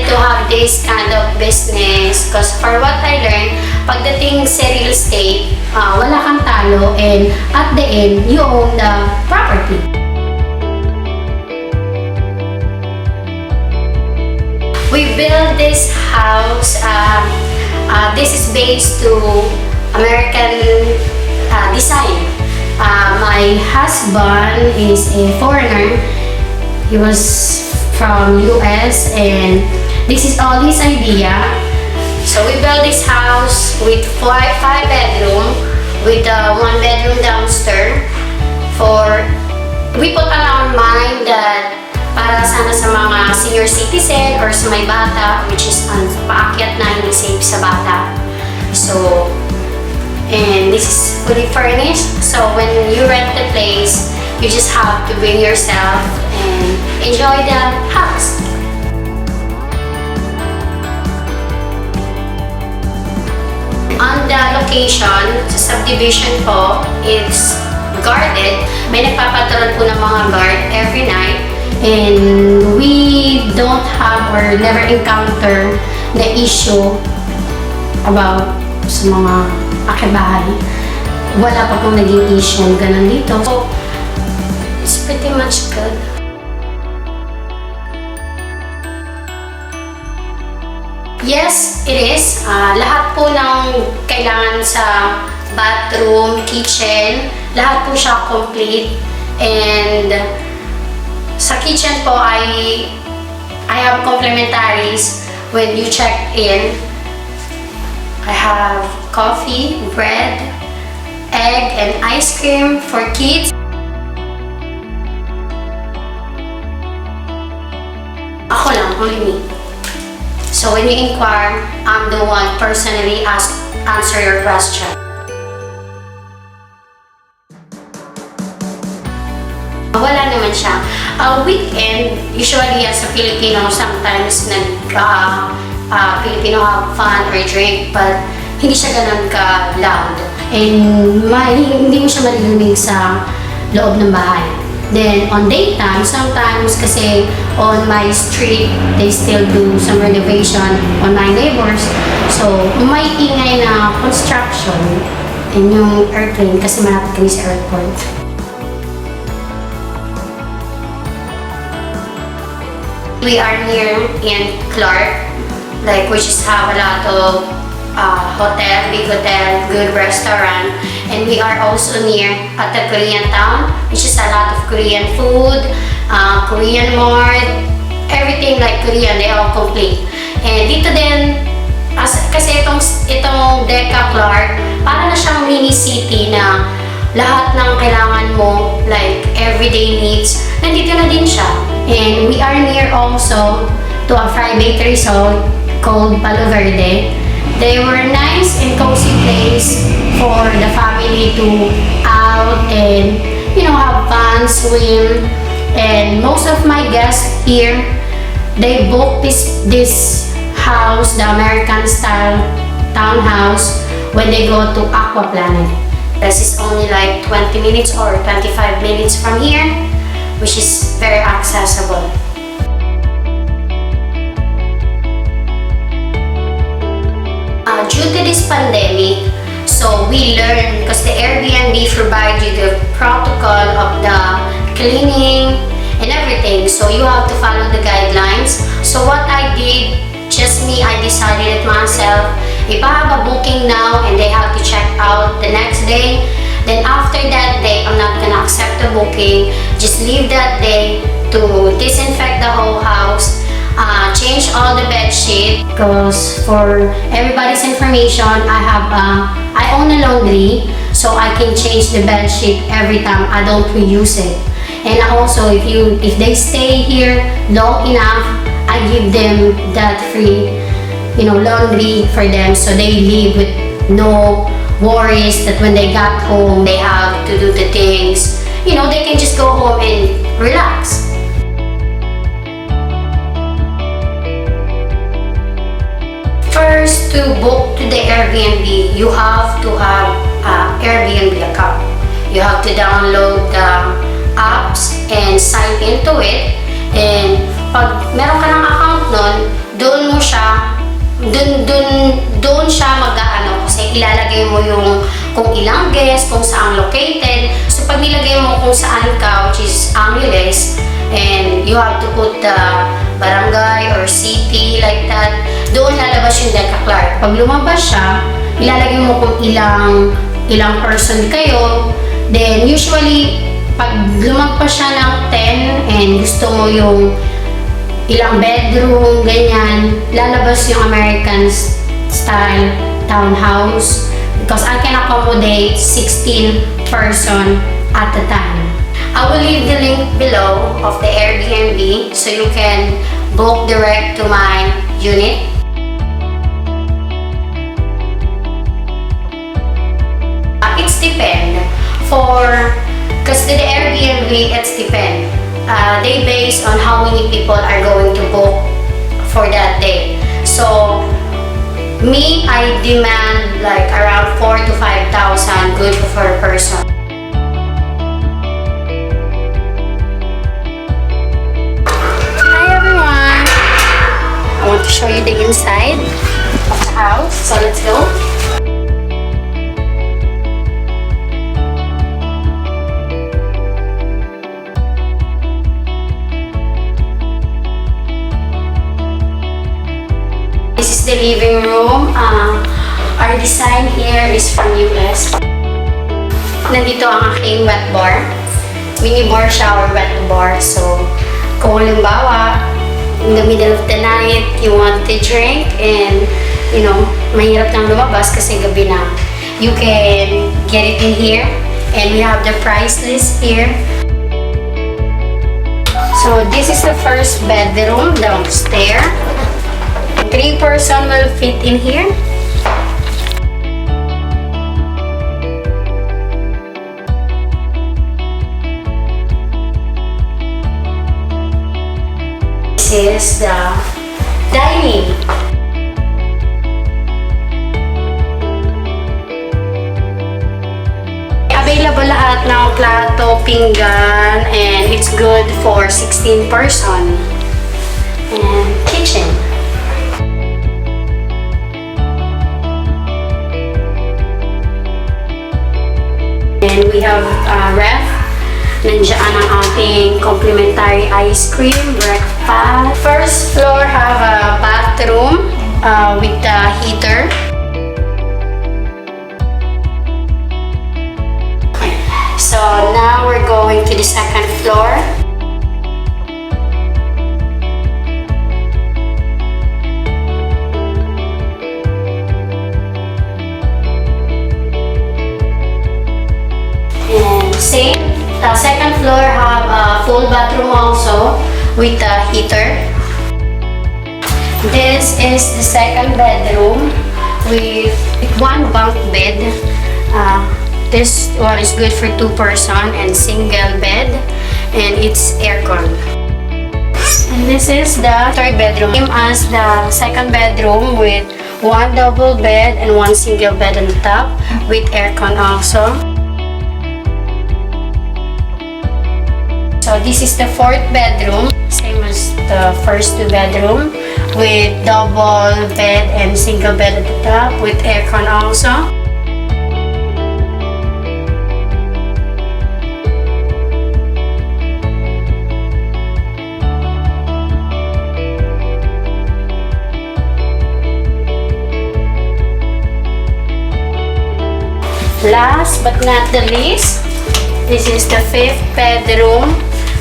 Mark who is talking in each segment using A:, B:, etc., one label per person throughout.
A: to have this kind of business because for what I learned, pagdating sa real estate, wala kang talo and at the end, you own the property. We built this house. This is based to American design. My husband is a foreigner. He was from US and this is all his idea. So we built this house with five bedroom with one bedroom downstairs. We put on our mind that para sana sa mga senior citizen or sa may bata, which is ang paakyat na hindi safe sa bata. So, and this is fully furnished. So when you rent the place, you just have to bring yourself and enjoy the house. On the location, sa subdivision po, it's guarded. May nagpapatrol po ng mga guard every night. And we don't have or never encounter the issue about sa mga akibahay. Wala pa pong naging issue ganun dito. So, it's pretty much good. Yes, it is. Lahat po ng kailangan sa bathroom, kitchen, lahat po siya complete. And sa kitchen po, I have complementaries when you check in. I have coffee, bread, egg, and ice cream for kids. Ako lang, only me. So when you inquire, I'm the one personally answer your question. Wala naman siya. Weekend, usually as a Filipino, sometimes Filipino have fun or drink, but hindi siya ganun ka-loud. And hindi mo siya maririnig sa loob ng bahay. Then, on daytime, sometimes kasi on my street, they still do some renovation on my neighbors. So, may ingay na construction and yung airplane kasi malapit kami sa airport. We are near in Clark, which is have a lot of hotel, big hotel, good restaurant, and we are also near at the Korean town, which is a lot of Korean food, Korean mart, everything like Korean, they all complete. And dito din, kasi itong Deca Clark, para na siyang mini city na lahat ng kailangan mo, like everyday needs, nandito na din siya. And we are near also to a private resort called Palo Verde. They were nice and cozy place for the family to out and have fun, swim. And most of my guests here, they book this house, the American style townhouse, when they go to Aqua Planet. This is only like 20 minutes or 25 minutes from here, which is very accessible. Due to this pandemic, so we learn because the Airbnb provides you the protocol of the cleaning and everything, so you have to follow the guidelines. So what I did, just me, I decided it myself, if I have a booking now and they have to check out the next day, then after that day, I'm not gonna accept the booking. Just leave that day to disinfect the whole house, change all the bed sheet. Because for everybody's information, I own a laundry, so I can change the bed sheet every time. I don't reuse it. And also, if they stay here long enough, I give them that free, laundry for them, so they leave with no worries that when they got home, they have to do the things. They can just go home and relax. First, to book to the Airbnb, you have to have an Airbnb account. You have to download the apps and sign into it. And pag meron ka ng account nun, doon siya, dun siya mag-aano kasi ilalagay mo yung kung ilang guest, kung saan located. So pag nilagay mo kung saan ka, which is Angeles, and you have to put the barangay or city like that, doon lalabas yung Deca Clark. Pag lumabas siya, ilalagay mo kung ilang person kayo. Then usually pag lumagpas siya ng 10 and gusto mo yung ilang bedroom, ganyan, lalabas yung American style townhouse because I can accommodate 16 person at a time. I will leave the link below of the Airbnb so you can book direct to my unit. It's depend because the Airbnb, it's depend. They base on how many people are going to book for that day. So, me, I demand like around 4,000 to 5,000 good per person. Hi everyone! I want to show you the inside of the house. So let's go. This is the living room. Our design here is from US. Nandito ang aking wet bar. Mini bar, shower, wet bar. So, kung halimbawa, in the middle of the night, you want to drink and, you know, mahirap nang lumabas kasi gabi na. You can get it in here. And we have the price list here. So, this is the first bedroom downstairs. 3 person will fit in here. This is the dining. Available lahat ng plato, pinggan, and it's good for 16 person. And kitchen. And we have ref. Nandiyan ang ating complimentary ice cream, breakfast. First floor have a bathroom with the heater. So now we're going to the second floor. Same. The second floor have a full bathroom also with a heater. This is the second bedroom with one bunk bed. This one is good for 2 person and single bed, and it's aircon. And this is the third bedroom. Same as the second bedroom with 1 double bed and 1 single bed on the top with aircon also. So this is the fourth bedroom, same as the first 2 bedroom with double bed and single bed at the top with aircon also. Last but not the least, this is the 5th bedroom,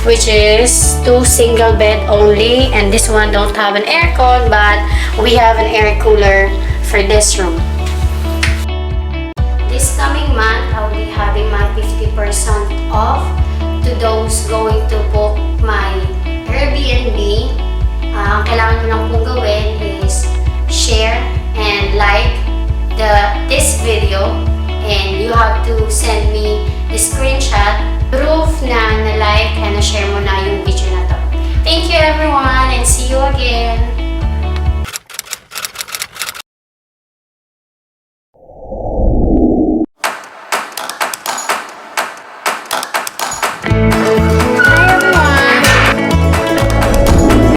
A: which is 2 single bed only, and this one don't have an aircon, but we have an air cooler for this room. This coming month, I'll be having my 50% off to those going to book my Airbnb. Ang kailangan nyo lang pong gawin is share and like this video, and you have to send me the screenshot proof na na-like and na-share mo na yung video